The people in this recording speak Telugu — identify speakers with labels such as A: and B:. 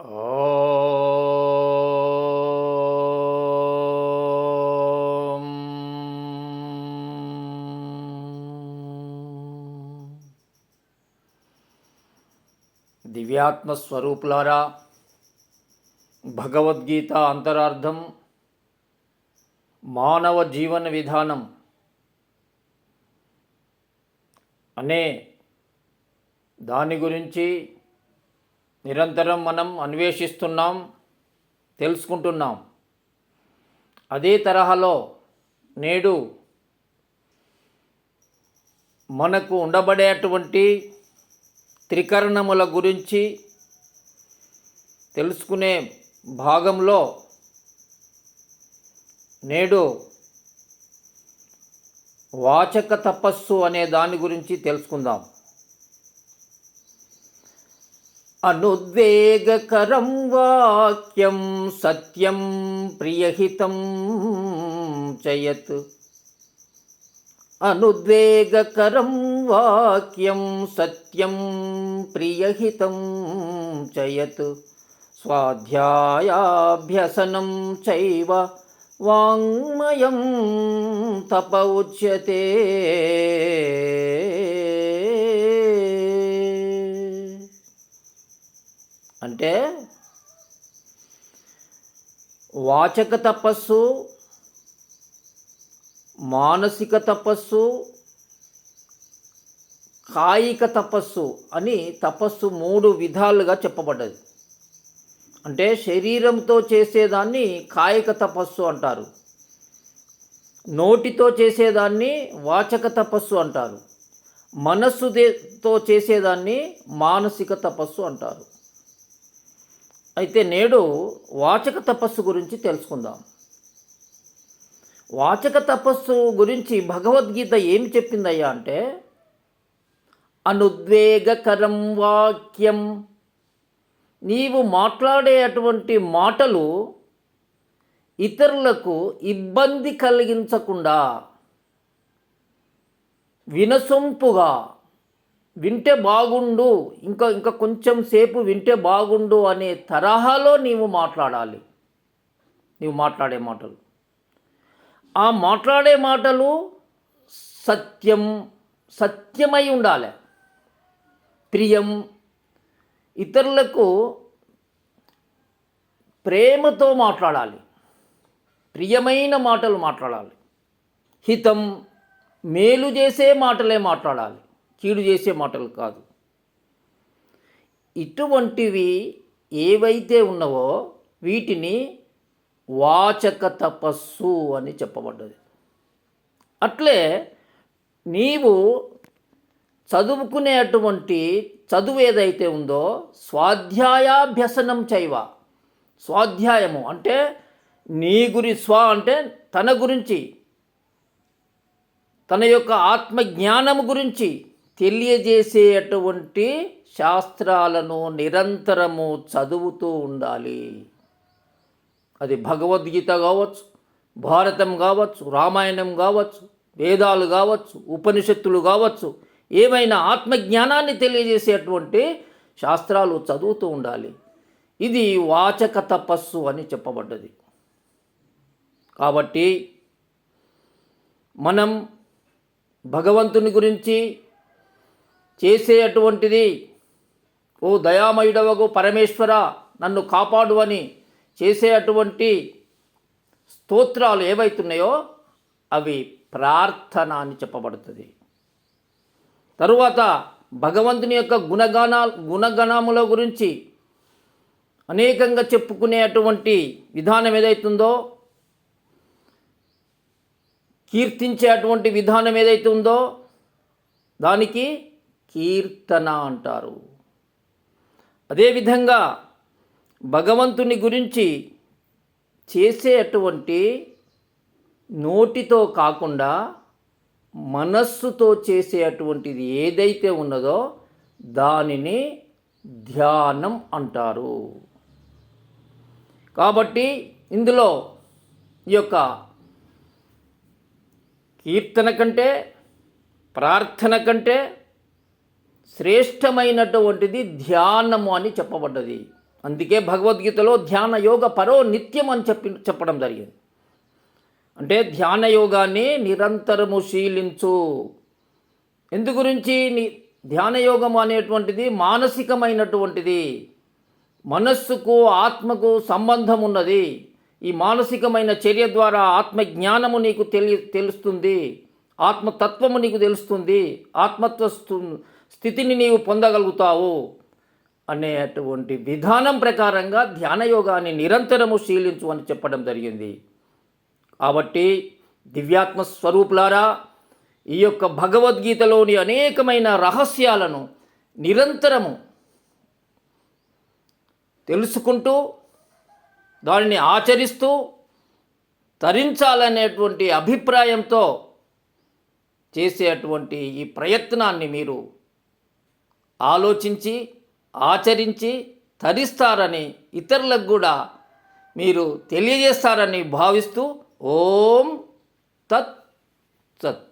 A: ఓం దివ్యాత్మ స్వరూపులారా, భగవద్గీత అంతరార్థం మానవ జీవన విధానం అనే దాని గురించి నిరంతరం మనం అన్వేషిస్తున్నాం, తెలుసుకుంటున్నాం. అదే తరహాలో నేడు మనకు ఉండబడేటువంటి త్రికరణముల గురించి తెలుసుకునే భాగంలో నేడు వాచక తపస్సు అనే దాని గురించి తెలుసుకుందాం. అనుద్వేగకరం వాక్యం సత్యం ప్రియహితం చయత్. అనుద్వేగకరం వాక్యం సత్యం ప్రియహితం చయత్. స్వాధ్యాయాభ్యసనం చైవ వాంగ్మయం తప ఉచ్యతే. అంటే వాచక తపస్సు, మానసిక తపస్సు, కాయిక తపస్సు అని తపస్సు 3 విధాలుగా చెప్పబడ్డది. అంటే శరీరంతో చేసేదాన్ని కాయిక తపస్సు అంటారు, నోటితో చేసేదాన్ని వాచక తపస్సు అంటారు, మనస్సుతో చేసేదాన్ని మానసిక తపస్సు అంటారు. అయితే నేడు వాచక తపస్సు గురించి తెలుసుకుందాం. వాచక తపస్సు గురించి భగవద్గీత ఏమి చెప్పిందయ్యా అంటే, అనుద్వేగకరం వాక్యం, నీవు మాట్లాడే అటువంటి మాటలు ఇతరులకు ఇబ్బంది కలిగించకుండా వినసొంపుగా, వింటే బాగుండు, ఇంకా కొంచెం సేపు వింటే బాగుండు అనే తరహాలో నీవు మాట్లాడాలి. నీవు మాట్లాడే మాటలు, ఆ మాట్లాడే మాటలు సత్యమై ఉండాలి. ప్రియం, ఇతరులకు ప్రేమతో మాట్లాడాలి, ప్రియమైన మాటలు మాట్లాడాలి. హితం, మేలు చేసే మాటలే మాట్లాడాలి, కీడు చేసే మాటలు కాదు. ఇటువంటివి ఏవైతే ఉన్నవో వీటిని వాచక తపస్సు అని చెప్పబడ్డది. అట్లే నీవు చదువుకునేటువంటి చదువు ఏదైతే ఉందో స్వాధ్యాయాభ్యసనం చైవ. స్వాధ్యాయము అంటే స్వ అంటే తన గురించి, తన యొక్క ఆత్మజ్ఞానము గురించి తెలియజేసేటువంటి శాస్త్రాలను నిరంతరము చదువుతూ ఉండాలి. అది భగవద్గీత కావచ్చు, భారతం కావచ్చు, రామాయణం కావచ్చు, వేదాలు కావచ్చు, ఉపనిషత్తులు కావచ్చు, ఏమైనా ఆత్మజ్ఞానాన్ని తెలియజేసేటువంటి శాస్త్రాలు చదువుతూ ఉండాలి. ఇది వాచక తపస్సు అని చెప్పబడ్డది. కాబట్టి మనం భగవంతుని గురించి చేసేటువంటిది, ఓ దయామయుడవగు పరమేశ్వర నన్ను కాపాడు అని చేసేటువంటి స్తోత్రాలు ఏవైతున్నాయో అవి ప్రార్థన అని చెప్పబడుతుంది. తరువాత భగవంతుని యొక్క గుణగణముల గురించి అనేకంగా చెప్పుకునేటువంటి విధానం ఏదైతుందో, కీర్తించేటువంటి విధానం ఏదైతే ఉందో దానికి కీర్తన అంటారు. అదేవిధంగా భగవంతుని గురించి చేసేటువంటి నోటితో కాకుండా మనస్సుతో చేసేటువంటిది ఏదైతే ఉన్నదో దానిని ధ్యానం అంటారు. కాబట్టి ఇందులో ఈ యొక్క కీర్తన కంటే, ప్రార్థన కంటే శ్రేష్టమైనటువంటిది ధ్యానము అని చెప్పబడ్డది. అందుకే భగవద్గీతలో ధ్యాన యోగ పరో నిత్యం అని చెప్పడం జరిగింది. అంటే ధ్యాన యోగాన్ని నిరంతరము శీలించు. ఎందు గురించి ధ్యాన యోగం అనేటువంటిది మానసికమైనటువంటిది, మనస్సుకు ఆత్మకు సంబంధం ఉన్నది. ఈ మానసికమైన చర్య ద్వారా ఆత్మజ్ఞానము నీకు తెలుస్తుంది, ఆత్మతత్వము నీకు తెలుస్తుంది, ఆత్మత్వ స్థితిని నీవు పొందగలుగుతావు అనేటువంటి విధానం ప్రకారంగా ధ్యాన యోగాన్ని నిరంతరము శీలించు అని చెప్పడం జరిగింది. కాబట్టి దివ్యాత్మ స్వరూపులారా, ఈ యొక్క భగవద్గీతలోని అనేకమైన రహస్యాలను నిరంతరము తెలుసుకుంటూ దానిని ఆచరిస్తూ తరించాలనేటువంటి అభిప్రాయంతో చేసేటువంటి ఈ ప్రయత్నాన్ని మీరు ఆలోచించి ఆచరించి తరిస్తారని, ఇతరులకు కూడా మీరు తెలియజేస్తారని భావిస్తూ ఓం తత్ సత్.